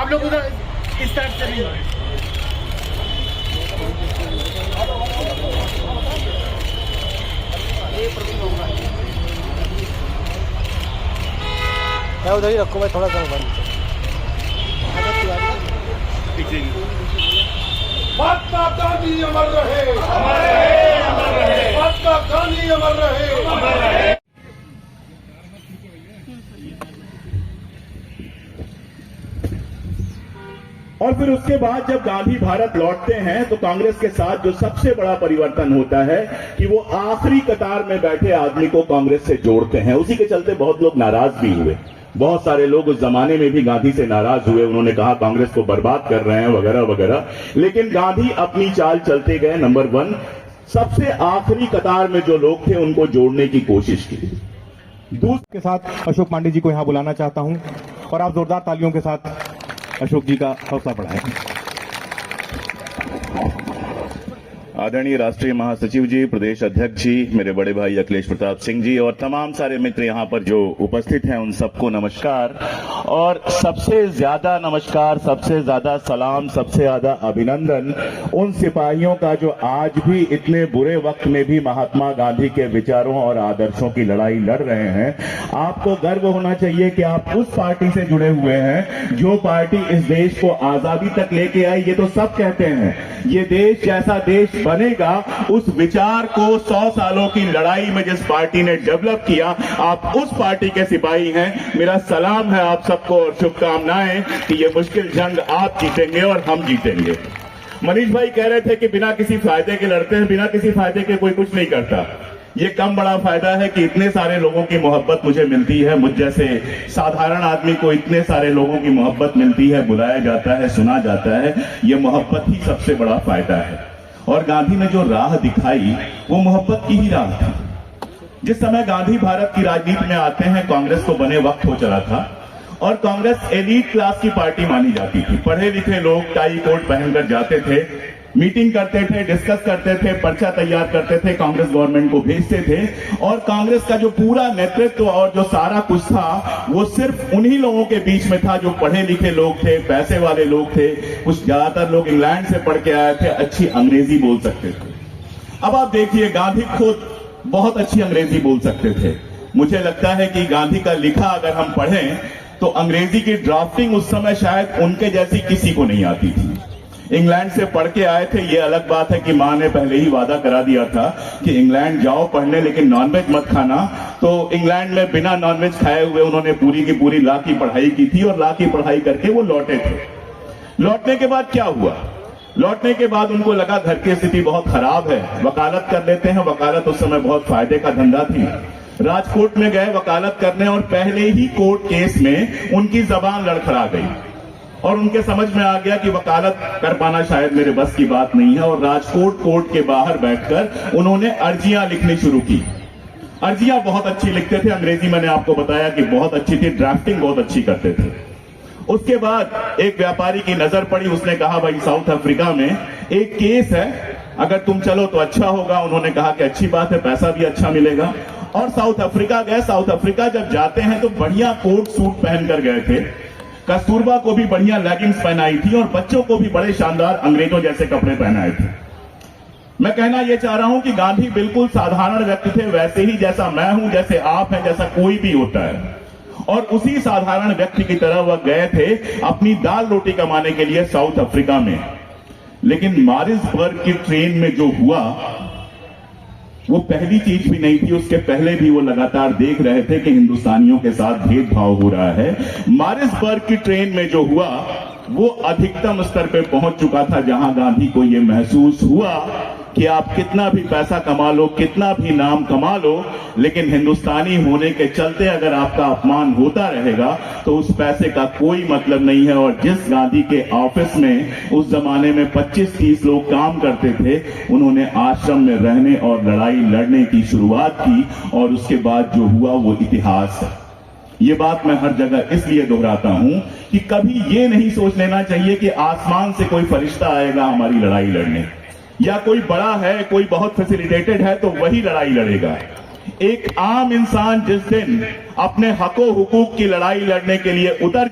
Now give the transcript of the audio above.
आप लोग उधर इस तरफ से नहीं। क्या उधर ही रखो भाई, थोड़ा सा मोबाइल। महात्मा गांधी अमर रहे, अमर रहे, अमर रहे। महात्मा गांधी अमर रहे, अमर रहे। और फिर उसके बाद जब गांधी भारत लौटते हैं तो कांग्रेस के साथ जो सबसे बड़ा परिवर्तन होता है कि वो आखिरी कतार में बैठे आदमी को कांग्रेस से जोड़ते हैं। उसी के चलते बहुत लोग नाराज भी हुए। बहुत सारे लोग उस जमाने में भी गांधी से नाराज हुए, उन्होंने कहा कांग्रेस को बर्बाद कर रहे हैं वगैरह वगैरह। लेकिन गांधी अपनी चाल चलते गए। नंबर 1, सबसे आखिरी कतार में जो लोग थे उनको जोड़ने की कोशिश की। दूसरे के साथ अशोक पांडे जी को यहां बुलाना चाहता हूं और आप जोरदार तालियों के साथ अशोक जी का हौसला बढ़ाएं। आदरणीय राष्ट्रीय महासचिव जी, प्रदेश अध्यक्ष जी, मेरे बड़े भाई अखिलेश प्रताप सिंह जी और तमाम सारे मित्र यहाँ पर जो उपस्थित हैं उन सबको नमस्कार। और सबसे ज्यादा नमस्कार, सबसे ज्यादा सलाम, सबसे ज्यादा अभिनंदन उन सिपाहियों का जो आज भी इतने बुरे वक्त में भी महात्मा गांधी के विचारों और आदर्शों की लड़ाई लड़ रहे हैं। आपको गर्व होना चाहिए कि आप उस पार्टी से जुड़े हुए हैं जो पार्टी इस देश को आजादी तक लेके आई। ये तो सब कहते हैं, ये देश जैसा देश बनेगा उस विचार को 100 सालों की लड़ाई में जिस पार्टी ने डेवलप किया, आप उस पार्टी के सिपाही हैं। मेरा सलाम है आप सबको और शुभकामनाएं कि ये मुश्किल जंग आप जीतेंगे और हम जीतेंगे। मनीष भाई कह रहे थे कि बिना किसी फायदे के लड़ते हैं, बिना किसी फायदे के कोई कुछ नहीं करता। ये कम बड़ा फायदा है कि इतने सारे लोगों की मोहब्बत मुझे मिलती है, मुझ जैसे साधारण आदमी को इतने सारे लोगों की मोहब्बत मिलती है, बुलाया जाता है, सुना जाता है। ये मोहब्बत ही सबसे बड़ा फायदा है। और गांधी ने जो राह दिखाई वो मोहब्बत की ही राह थी। जिस समय गांधी भारत की राजनीति में आते हैं, कांग्रेस को बने वक्त हो चला था और कांग्रेस एलीट क्लास की पार्टी मानी जाती थी। पढ़े लिखे लोग टाई कोट पहनकर जाते थे, मीटिंग करते थे, डिस्कस करते थे, पर्चा तैयार करते थे, कांग्रेस गवर्नमेंट को भेजते थे। और कांग्रेस का जो पूरा नेतृत्व और जो सारा कुछ था वो सिर्फ उन्हीं लोगों के बीच में था जो पढ़े लिखे लोग थे, पैसे वाले लोग थे। कुछ ज्यादातर लोग इंग्लैंड से पढ़ के आए थे, अच्छी अंग्रेजी बोल सकते थे। अब आप देखिए, गांधी खुद बहुत अच्छी अंग्रेजी बोल सकते थे। मुझे लगता है कि गांधी का लिखा अगर हम पढ़ें तो अंग्रेजी की ड्राफ्टिंग उस समय शायद उनके जैसी किसी को नहीं आती थी। इंग्लैंड से पढ़ के आए थे। ये अलग बात है कि मां ने पहले ही वादा करा दिया था कि इंग्लैंड जाओ पढ़ने लेकिन नॉनवेज मत खाना। तो इंग्लैंड में बिना नॉनवेज खाए हुए उन्होंने पूरी की पूरी लॉ की पढ़ाई की थी और लॉ की पढ़ाई करके वो लौटे थे। लौटने के बाद क्या हुआ? लौटने के बाद उनको लगा घर की स्थिति बहुत खराब है, वकालत कर लेते हैं। वकालत उस समय बहुत फायदे का धंधा थी। राजकोट में गए वकालत करने और पहले ही कोर्ट केस में उनकी जबान लड़खड़ा गई और उनके समझ में आ गया कि वकालत कर पाना शायद मेरे बस की बात नहीं है। और राजकोट कोर्ट के बाहर बैठकर उन्होंने अर्जियां लिखनी शुरू की। अर्जियां बहुत अच्छी लिखते थे, अंग्रेजी मैंने आपको बताया कि बहुत अच्छी थी, ड्राफ्टिंग बहुत अच्छी करते थे। उसके बाद एक व्यापारी की नजर पड़ी, उसने कहा भाई साउथ अफ्रीका में एक केस है, अगर तुम चलो तो अच्छा होगा। उन्होंने कहा कि अच्छी बात है, पैसा भी अच्छा मिलेगा। और साउथ अफ्रीका गए। साउथ अफ्रीका जब जाते हैं तो बढ़िया कोट सूट पहनकर गए थे। कस्तूरबा को भी बढ़िया लेगिंग्स पहनाई थी और बच्चों को भी बड़े शानदार अंग्रेजों जैसे कपड़े पहनाए थे। मैं कहना यह चाह रहा हूं कि गांधी बिल्कुल साधारण व्यक्ति थे, वैसे ही जैसा मैं हूं, जैसे आप हैं, जैसा कोई भी होता है। और उसी साधारण व्यक्ति की तरह वह गए थे अपनी दाल रोटी कमाने के लिए साउथ अफ्रीका में। लेकिन मारिसबर्ग की ट्रेन में जो हुआ वो पहली चीज भी नहीं थी। उसके पहले भी वो लगातार देख रहे थे कि हिंदुस्तानियों के साथ भेदभाव हो रहा है। मारिसबर्ग की ट्रेन में जो हुआ वो अधिकतम स्तर पे पहुंच चुका था, जहां गांधी को ये महसूस हुआ कि आप कितना भी पैसा कमा लो, कितना भी नाम कमा लो, लेकिन हिंदुस्तानी होने के चलते अगर आपका अपमान होता रहेगा तो उस पैसे का कोई मतलब नहीं है। और जिस गांधी के ऑफिस में उस जमाने में 25-30 लोग काम करते थे, उन्होंने आश्रम में रहने और लड़ाई लड़ने की शुरुआत की और उसके बाद जो हुआ वो इतिहास है। ये बात मैं हर जगह इसलिए दोहराता हूं कि कभी ये नहीं सोच लेना चाहिए कि आसमान से कोई फरिश्ता आएगा हमारी लड़ाई लड़ने, या कोई बड़ा है, कोई बहुत फैसिलिटेटेड है तो वही लड़ाई लड़ेगा। एक आम इंसान जिस दिन अपने हकों हुकूक की लड़ाई लड़ने के लिए उतर